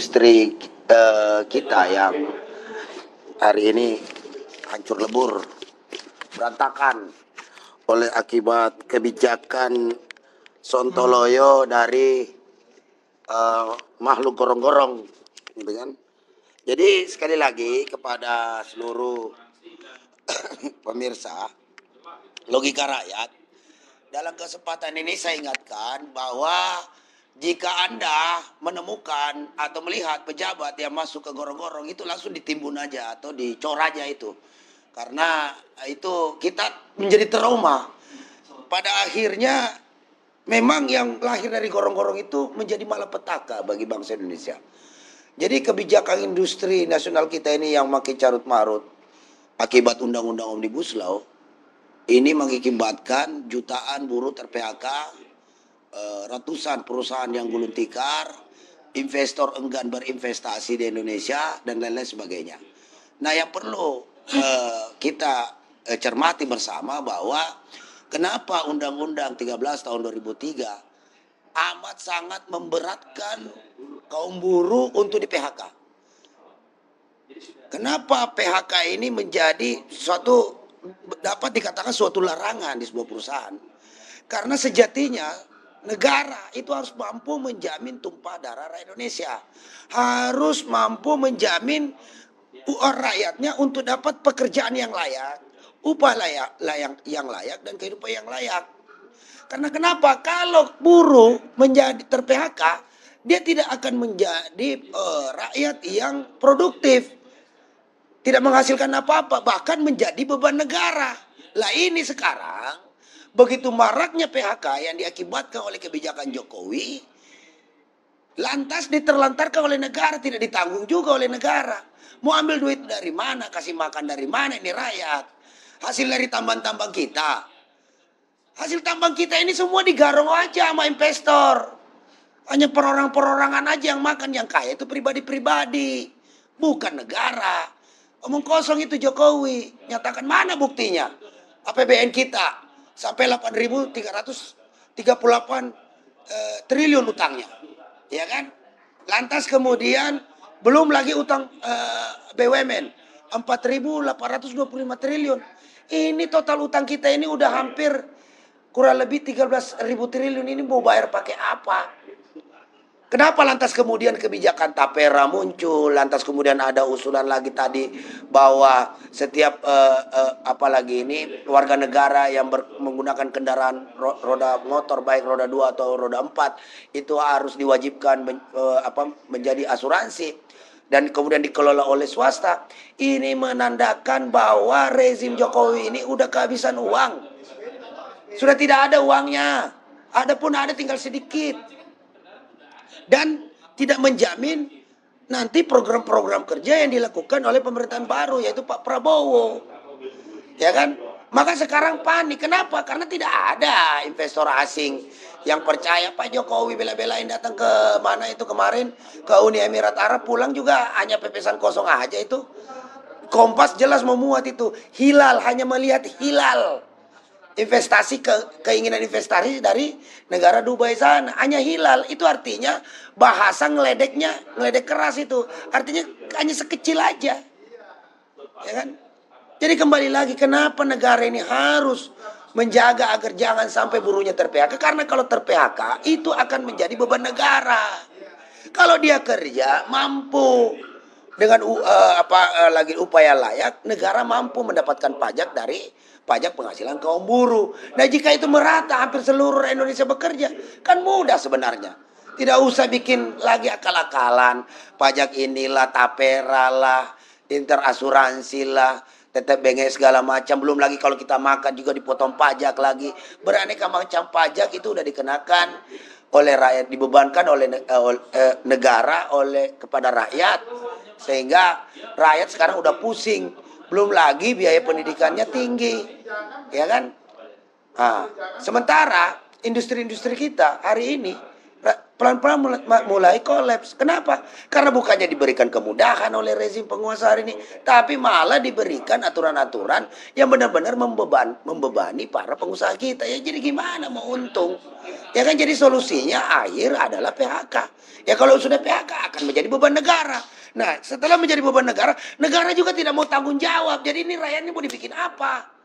industri kita yang hari ini hancur lebur, berantakan oleh akibat kebijakan sontoloyo dari makhluk gorong-gorong, gitu kan? Jadi sekali lagi kepada seluruh pemirsa Logika Rakyat, dalam kesempatan ini saya ingatkan bahwa jika Anda menemukan atau melihat pejabat yang masuk ke gorong-gorong, itu langsung ditimbun aja atau dicor aja itu. Karena itu kita menjadi trauma. Pada akhirnya memang yang lahir dari gorong-gorong itu menjadi malapetaka bagi bangsa Indonesia. Jadi kebijakan industri nasional kita ini yang makin carut marut akibat undang-undang Omnibus Law ini mengakibatkan jutaan buruh ter-PHK, ratusan perusahaan yang gulung tikar, investor enggan berinvestasi di Indonesia, dan lain-lain sebagainya. Nah, yang perlu kita cermati bersama bahwa kenapa Undang-Undang 13 tahun 2003 amat sangat memberatkan kaum buruh untuk di-PHK. Kenapa PHK ini menjadi dapat dikatakan suatu larangan di sebuah perusahaan? Karena sejatinya negara itu harus mampu menjamin tumpah darah rakyat Indonesia. Harus mampu menjamin rakyatnya untuk dapat pekerjaan yang layak, upah yang layak, dan kehidupan yang layak. Karena kenapa? Kalau buruh menjadi ter-PHK, dia tidak akan menjadi rakyat yang produktif, tidak menghasilkan apa-apa, bahkan menjadi beban negara. Lah ini sekarang begitu maraknya PHK yang diakibatkan oleh kebijakan Jokowi, lantas diterlantarkan oleh negara, tidak ditanggung juga oleh negara. Mau ambil duit dari mana, kasih makan dari mana ini rakyat? Hasil dari tambang-tambang kita. Hasil tambang kita ini semua digarong aja sama investor. Hanya perorangan-perorangan aja yang makan, yang kaya itu pribadi-pribadi, bukan negara. Omong kosong itu Jokowi. Nyatakan mana buktinya? APBN kita sampai 8.338 triliun utangnya, ya kan? Lantas kemudian belum lagi utang BUMN 4.825 triliun. Ini total utang kita ini udah hampir kurang lebih 13.000 triliun. Ini mau bayar pakai apa? Kenapa lantas kemudian kebijakan Tapera muncul? Lantas kemudian ada usulan lagi tadi bahwa setiap apalagi ini warga negara yang menggunakan kendaraan roda motor baik roda 2 atau roda 4 itu harus diwajibkan menjadi asuransi dan kemudian dikelola oleh swasta. Ini menandakan bahwa rezim Jokowi ini udah kehabisan uang. Sudah tidak ada uangnya. Adapun ada tinggal sedikit. Dan tidak menjamin nanti program-program kerja yang dilakukan oleh pemerintahan baru, yaitu Pak Prabowo. Ya kan? Maka sekarang panik. Kenapa? Karena tidak ada investor asing yang percaya Pak Jokowi bela-belain datang ke mana itu kemarin, ke Uni Emirat Arab, pulang juga hanya pepesan kosong aja itu. Kompas jelas memuat itu. Hilal, hanya melihat hilal. Investasi keinginan investasi dari negara Dubai sana hanya hilal, itu artinya bahasa ngeledek keras itu artinya hanya sekecil aja, ya kan? Jadi kembali lagi, kenapa negara ini harus menjaga agar jangan sampai buruhnya ter-PHK? Karena kalau ter-PHK itu akan menjadi beban negara. Kalau dia kerja mampu dengan lagi upaya layak, negara mampu mendapatkan pajak dari pajak penghasilan kaum buruh. Nah, jika itu merata hampir seluruh Indonesia bekerja, kan mudah sebenarnya. Tidak usah bikin lagi akal-akalan, pajak inilah, tapera lah, interasuransi lah, tetap bengek segala macam. Belum lagi kalau kita makan juga dipotong pajak lagi. Beraneka macam pajak itu udah dikenakan oleh rakyat, dibebankan oleh negara kepada rakyat. Sehingga rakyat sekarang udah pusing. Belum lagi biaya pendidikannya tinggi, ya kan? Nah, sementara industri-industri kita hari ini pelan-pelan mulai kolaps. Kenapa? Karena bukannya diberikan kemudahan oleh rezim penguasa hari ini, tapi malah diberikan aturan-aturan yang benar-benar membebani para pengusaha kita. Ya jadi gimana mau untung? Ya kan, jadi solusinya akhir adalah PHK. Ya kalau sudah PHK akan menjadi beban negara. Nah, setelah menjadi beban negara, negara juga tidak mau tanggung jawab. Jadi ini rakyatnya mau dibikin apa?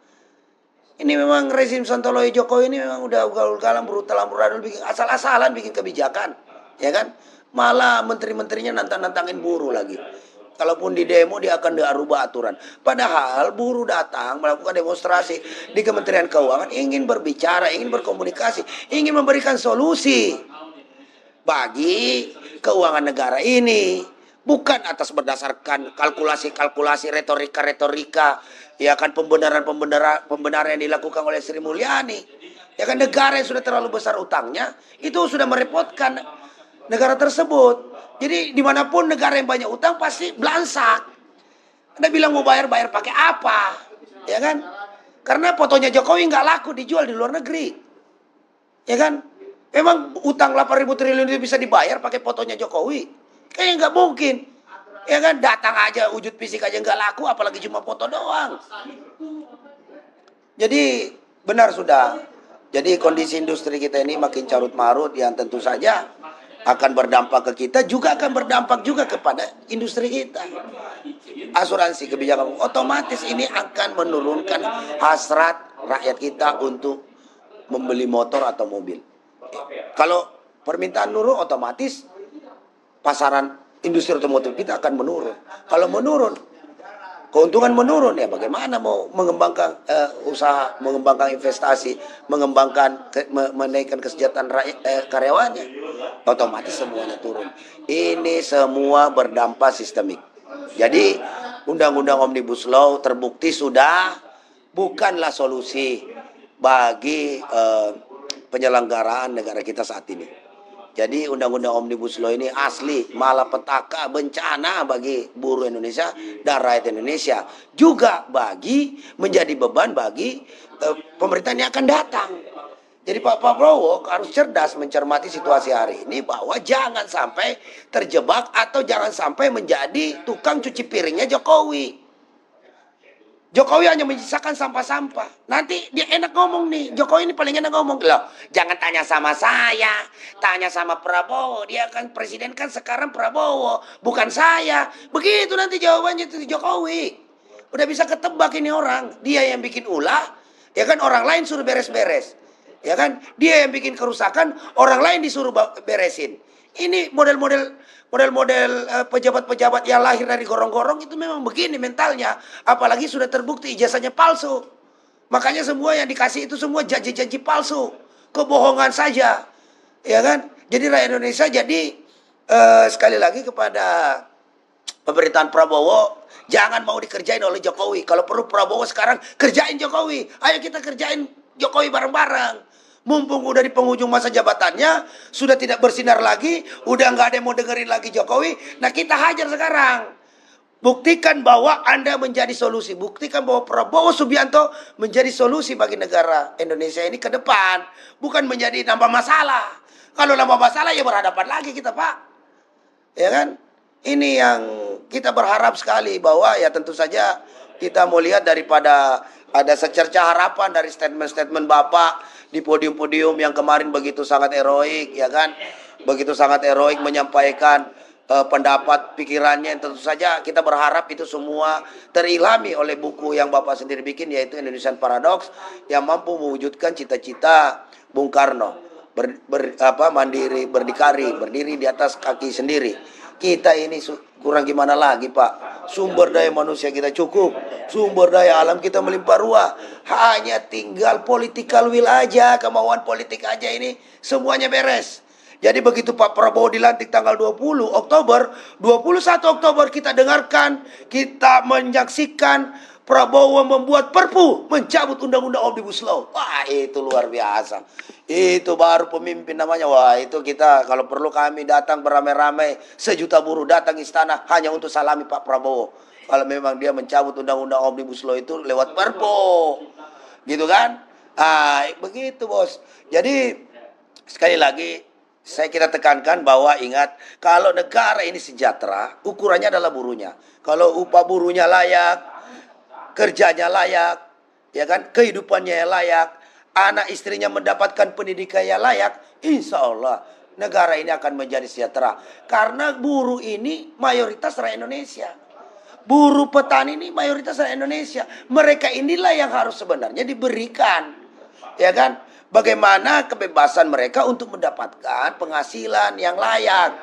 Ini memang rezim Sontoloyo Jokowi ini memang udah ugal-ugalan, brutal-brutal, bikin asal-asalan bikin kebijakan, ya kan? Malah menteri-menterinya nantang-nantangin buruh lagi. Kalaupun di demo dia akan rubah aturan. Padahal buruh datang melakukan demonstrasi di Kementerian Keuangan ingin berbicara, ingin berkomunikasi, ingin memberikan solusi bagi keuangan negara ini. Bukan atas berdasarkan kalkulasi-kalkulasi, retorika-retorika, ya kan, pembenaran yang dilakukan oleh Sri Mulyani. Ya kan, negara yang sudah terlalu besar utangnya, itu sudah merepotkan negara tersebut. Jadi dimanapun negara yang banyak utang pasti belansak. Anda bilang mau bayar pakai apa? Ya kan? Karena fotonya Jokowi nggak laku dijual di luar negeri. Ya kan? Memang utang 8.000 triliun itu bisa dibayar pakai fotonya Jokowi? Kayaknya nggak mungkin. Ya kan, datang aja wujud fisik aja nggak laku, apalagi cuma foto doang. Jadi benar sudah. Jadi kondisi industri kita ini makin carut marut, yang tentu saja akan berdampak ke kita, juga akan berdampak juga kepada industri kita. Asuransi kebijakan otomatis ini akan menurunkan hasrat rakyat kita untuk membeli motor atau mobil. Kalau permintaan nurun, otomatis pasaran industri otomotif kita akan menurun. Kalau menurun, keuntungan menurun, ya bagaimana mau mengembangkan usaha, mengembangkan investasi, menaikkan kesejahteraan karyawannya? Otomatis semuanya turun. Ini semua berdampak sistemik. Jadi undang-undang Omnibus Law terbukti sudah bukanlah solusi bagi penyelenggaraan negara kita saat ini. Jadi undang-undang Omnibus Law ini asli malapetaka, bencana bagi buruh Indonesia dan rakyat Indonesia. Juga menjadi beban bagi pemerintahan yang akan datang. Jadi Pak Prabowo harus cerdas mencermati situasi hari ini, bahwa jangan sampai terjebak atau jangan sampai menjadi tukang cuci piringnya Jokowi. Jokowi hanya menyisakan sampah-sampah. Nanti dia enak ngomong nih. Jokowi ini paling enak ngomong. Loh, jangan tanya sama saya. Tanya sama Prabowo. Dia kan presiden kan sekarang Prabowo. Bukan saya. Begitu nanti jawabannya itu Jokowi. Udah bisa ketebak ini orang. Dia yang bikin ulah. Ya kan, orang lain suruh beres-beres. Ya kan, dia yang bikin kerusakan. Orang lain disuruh beresin. Ini model-model pejabat-pejabat yang lahir dari gorong-gorong itu memang begini mentalnya. Apalagi sudah terbukti ijazahnya palsu. Makanya semua yang dikasih itu semua janji-janji palsu, kebohongan saja. Ya kan? Jadi rakyat Indonesia, jadi sekali lagi kepada pemerintahan Prabowo, jangan mau dikerjain oleh Jokowi. Kalau perlu Prabowo sekarang kerjain Jokowi. Ayo kita kerjain Jokowi bareng-bareng. Mumpung udah di penghujung masa jabatannya, sudah tidak bersinar lagi, udah nggak ada yang mau dengerin lagi Jokowi. Nah, kita hajar sekarang. Buktikan bahwa Anda menjadi solusi. Buktikan bahwa Prabowo Subianto menjadi solusi bagi negara Indonesia ini ke depan. Bukan menjadi nambah masalah. Kalau nambah masalah ya berhadapan lagi kita, Pak. Ya kan? Ini yang kita berharap sekali, bahwa ya tentu saja kita mau lihat daripada ada secerca harapan dari statement-statement Bapak di podium-podium yang kemarin begitu sangat heroik, ya kan? Begitu sangat heroik menyampaikan pendapat, pikirannya, yang tentu saja kita berharap itu semua terilhami oleh buku yang Bapak sendiri bikin, yaitu Indonesian Paradox, yang mampu mewujudkan cita-cita Bung Karno, mandiri, berdikari, berdiri di atas kaki sendiri. Kita ini kurang gimana lagi, Pak? Sumber daya manusia kita cukup, sumber daya alam kita melimpah ruah. Hanya tinggal political will aja, kemauan politik aja, ini semuanya beres. Jadi begitu Pak Prabowo dilantik tanggal 20 Oktober, 21 Oktober kita dengarkan, kita menyaksikan Prabowo membuat perpu mencabut undang-undang Omnibus Law. Wah, itu luar biasa. Itu baru pemimpin namanya. Wah, itu kita kalau perlu kami datang beramai-ramai, 1 juta buruh datang istana hanya untuk salami Pak Prabowo. Kalau memang dia mencabut undang-undang Omnibus Law itu lewat perpu. Gitu kan? Begitu, Bos. Jadi sekali lagi kita tekankan bahwa ingat, kalau negara ini sejahtera, ukurannya adalah buruhnya. Kalau upah buruhnya layak, kerjanya layak, ya kan, kehidupannya layak, anak istrinya mendapatkan pendidikan yang layak, insya Allah negara ini akan menjadi sejahtera. Karena buruh ini mayoritas rakyat Indonesia. Buruh petani ini mayoritas rakyat Indonesia. Mereka inilah yang harus sebenarnya diberikan, ya kan? Bagaimana kebebasan mereka untuk mendapatkan penghasilan yang layak.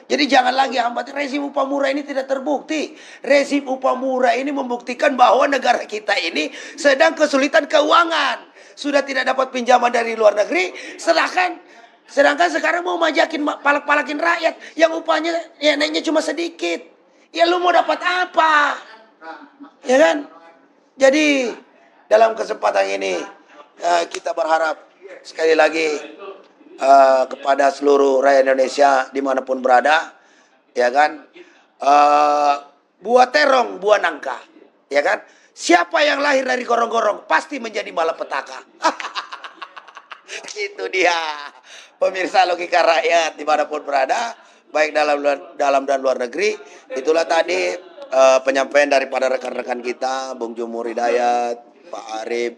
Jadi jangan lagi hambat. Rezim upah murah ini tidak terbukti. Rezim upah murah ini membuktikan bahwa negara kita ini sedang kesulitan keuangan. Sudah tidak dapat pinjaman dari luar negeri. Sedangkan sekarang mau majakin palak-palakin rakyat yang upahnya ya naiknya cuma sedikit. Ya lu mau dapat apa? Ya kan? Jadi dalam kesempatan ini kita berharap sekali lagi kepada seluruh rakyat Indonesia dimanapun berada, ya kan, buah terong, buah nangka, ya kan. Siapa yang lahir dari gorong-gorong pasti menjadi malapetaka. Itu dia, pemirsa Logika Rakyat dimanapun berada, baik dalam dan luar negeri. Itulah tadi penyampaian daripada rekan-rekan kita, Bung Jumur Hidayat, Pak Arif,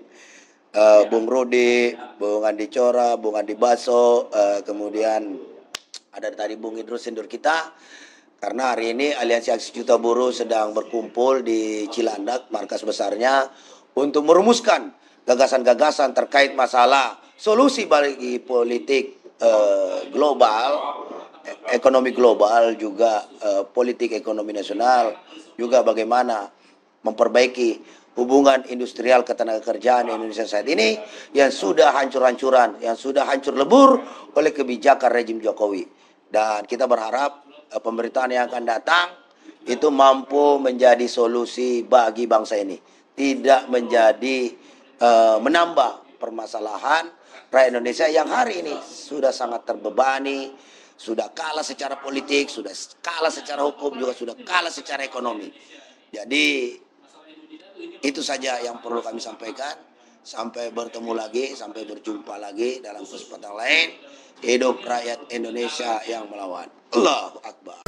Bung Rudi, Bung Andi Cora, Bung Andi Baso, kemudian ada tadi Bung Idrus Sindur kita. Karena hari ini Aliansi Aksi Juta Buruh sedang berkumpul di Cilandak, markas besarnya, untuk merumuskan gagasan-gagasan terkait masalah solusi bagi politik global, ekonomi global, juga politik ekonomi nasional, juga bagaimana memperbaiki hubungan industrial ketenagakerjaan Indonesia saat ini yang sudah hancur-hancuran, yang sudah hancur lebur oleh kebijakan rejim Jokowi. Dan kita berharap pemerintahan yang akan datang itu mampu menjadi solusi bagi bangsa ini, tidak menjadi menambah permasalahan rakyat Indonesia yang hari ini sudah sangat terbebani, sudah kalah secara politik, sudah kalah secara hukum, juga sudah kalah secara ekonomi. Jadi itu saja yang perlu kami sampaikan. Sampai bertemu lagi, sampai berjumpa lagi dalam kesempatan lain. Hidup rakyat Indonesia yang melawan. Allahu Akbar.